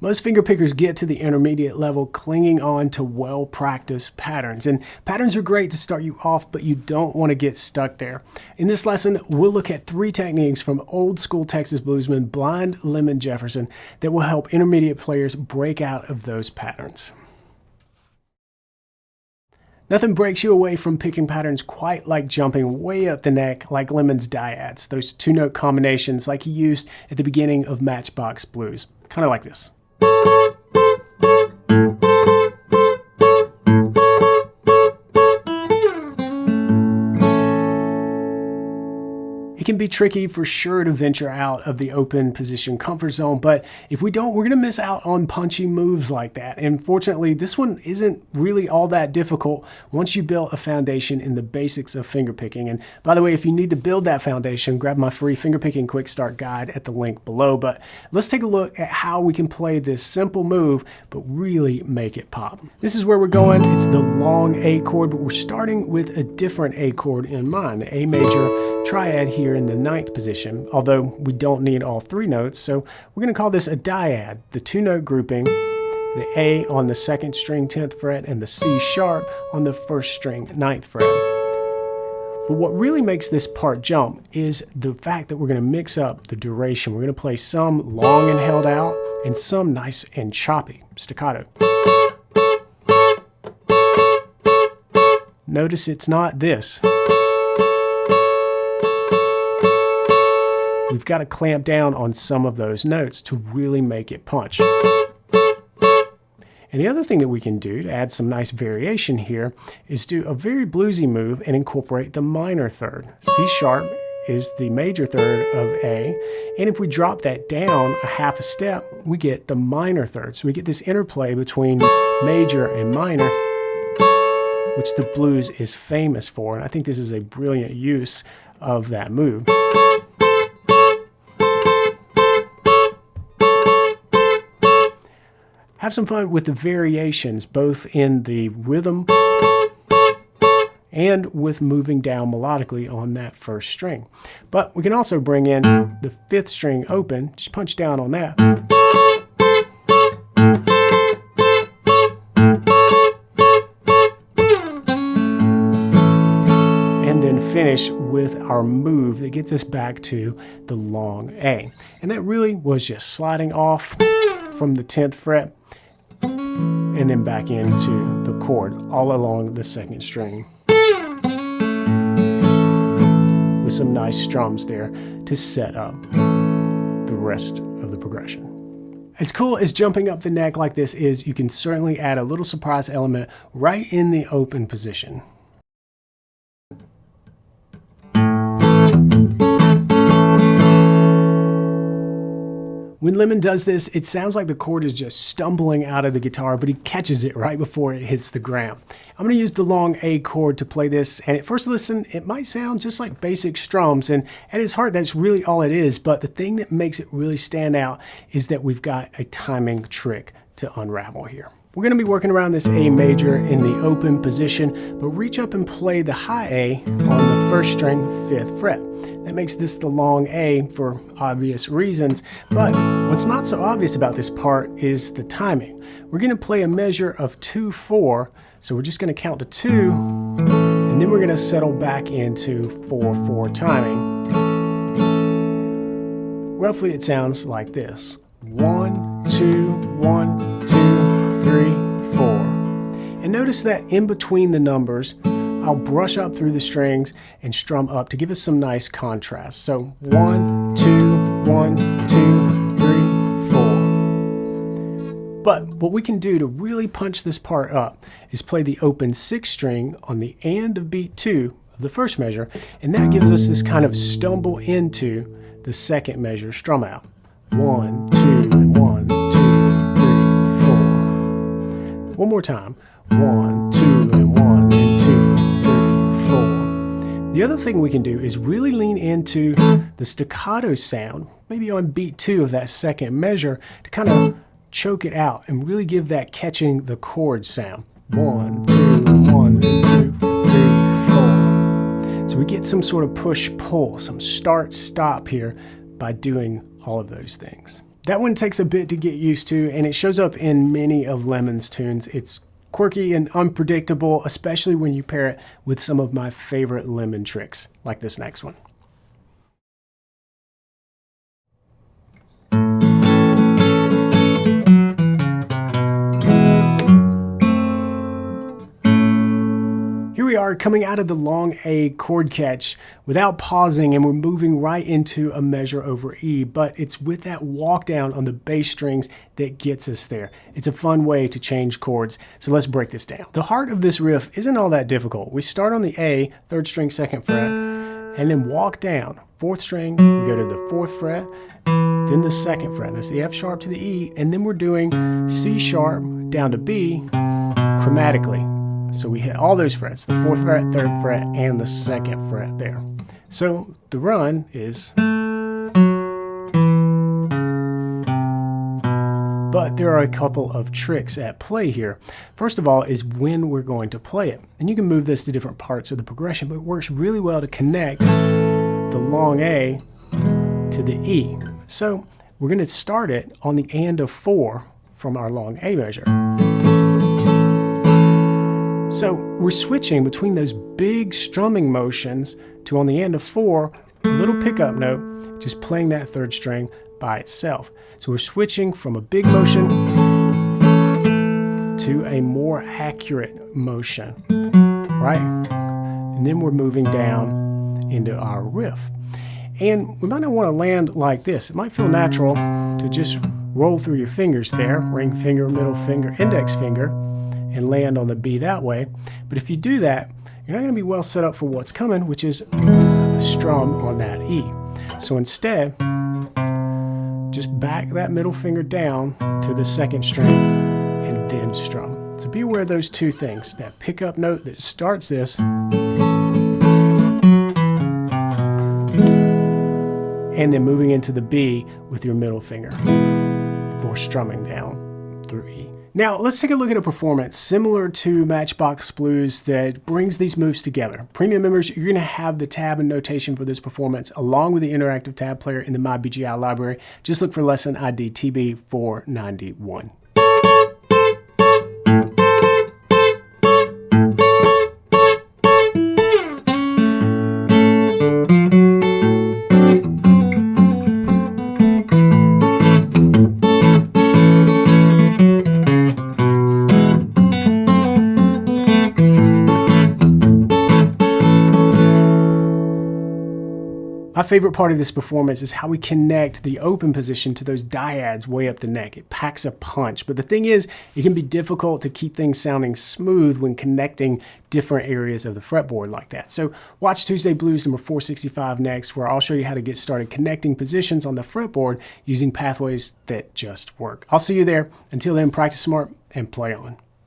Most fingerpickers get to the intermediate level clinging on to well-practiced patterns. And patterns are great to start you off, but you don't want to get stuck there. In this lesson, we'll look at 3 techniques from old school Texas bluesman Blind Lemon Jefferson that will help intermediate players break out of those patterns. Nothing breaks you away from picking patterns quite like jumping way up the neck like Lemon's dyads, those 2-note combinations like he used at the beginning of Matchbox Blues. Kind of like this. It can be tricky for sure to venture out of the open position comfort zone, but if we don't, we're going to miss out on punchy moves like that. And fortunately, this one isn't really all that difficult once you build a foundation in the basics of fingerpicking. And by the way, if you need to build that foundation, grab my free fingerpicking quick start guide at the link below. But let's take a look at how we can play this simple move, but really make it pop. This is where we're going. It's the long A chord, but we're starting with a different A chord in mind, the A major triad here in the 9th position, although we don't need all 3 notes, so we're going to call this a dyad, the 2-note grouping, the A on the 2nd string 10th fret and the C sharp on the 1st string 9th fret. But what really makes this part jump is the fact that we're going to mix up the duration. We're going to play some long and held out and some nice and choppy, staccato. Notice it's not this. We've got to clamp down on some of those notes to really make it punch. And the other thing that we can do to add some nice variation here is do a very bluesy move and incorporate the minor third. C sharp is the major third of A, and if we drop that down a half a step, we get the minor third. So we get this interplay between major and minor, which the blues is famous for, and I think this is a brilliant use of that move. Have some fun with the variations, both in the rhythm and with moving down melodically on that 1st string. But we can also bring in the 5th string open, just punch down on that. And then finish with our move that gets us back to the long A. And that really was just sliding off from the 10th fret and then back into the chord all along the 2nd string with some nice strums there to set up the rest of the progression. As cool as jumping up the neck like this is, you can certainly add a little surprise element right in the open position. When Lemon does this, it sounds like the chord is just stumbling out of the guitar, but he catches it right before it hits the ground. I'm going to use the long A chord to play this, and at first listen, it might sound just like basic strums, and at its heart, that's really all it is, but the thing that makes it really stand out is that we've got a timing trick to unravel here. We're going to be working around this A major in the open position, but reach up and play the high A on the 1st string 5th fret. That makes this the long A for obvious reasons, but what's not so obvious about this part is the timing. We're going to play a measure of 2-4, so we're just going to count to 2, and then we're going to settle back into 4-4 timing. Roughly it sounds like this. 1, 2, 1, 2, 3, 4. And notice that in between the numbers, I'll brush up through the strings and strum up to give us some nice contrast. So 1, 2, 1, 2, 3, 4. But what we can do to really punch this part up is play the open 6th string on the and of beat 2 of the 1st measure, and that gives us this kind of stumble into the 2nd measure strum out. 1, 2, and 1, 2, 3, 4. One more time. 1, 2, and 1, and 2, 3, 4. The other thing we can do is really lean into the staccato sound, maybe on beat 2 of that 2nd measure, to kind of choke it out and really give that catching the chord sound. 1, 2, and 1, and 2, 3, 4. So we get some sort of push-pull, some start-stop here by doing all of those things. That one takes a bit to get used to, and it shows up in many of Lemon's tunes. It's quirky and unpredictable, especially when you pair it with some of my favorite Lemon tricks, like this next one. Here we are coming out of the long A chord catch without pausing, and we're moving right into a measure over E, but it's with that walk down on the bass strings that gets us there. It's a fun way to change chords, so let's break this down. The heart of this riff isn't all that difficult. We start on the A, 3rd string, 2nd fret, and then walk down. 4th string, we go to the 4th fret, then the 2nd fret. That's the F sharp to the E, and then we're doing C sharp down to B chromatically. So we hit all those frets, the 4th fret, 3rd fret, and the 2nd fret there. So the run is... But there are a couple of tricks at play here. First of all is when we're going to play it. And you can move this to different parts of the progression, but it works really well to connect the long A to the E. So we're going to start it on the and of 4 from our long A measure. So we're switching between those big strumming motions to, on the end of 4, a little pickup note, just playing that 3rd string by itself. So we're switching from a big motion to a more accurate motion, right? And then we're moving down into our riff. And we might not want to land like this. It might feel natural to just roll through your fingers there, ring finger, middle finger, index finger, and land on the B that way. But if you do that, you're not going to be well set up for what's coming, which is a strum on that E. So instead, just back that middle finger down to the 2nd string and then strum. So be aware of those two things, that pickup note that starts this and then moving into the B with your middle finger for strumming down through E. Now, let's take a look at a performance similar to Matchbox Blues that brings these moves together. Premium members, you're going to have the tab and notation for this performance along with the interactive tab player in the My BGI library. Just look for lesson ID TB491. My favorite part of this performance is how we connect the open position to those dyads way up the neck. It packs a punch, but the thing is, it can be difficult to keep things sounding smooth when connecting different areas of the fretboard like that. So watch Tuesday Blues number 465 next, where I'll show you how to get started connecting positions on the fretboard using pathways that just work. I'll see you there. Until then, practice smart and play on.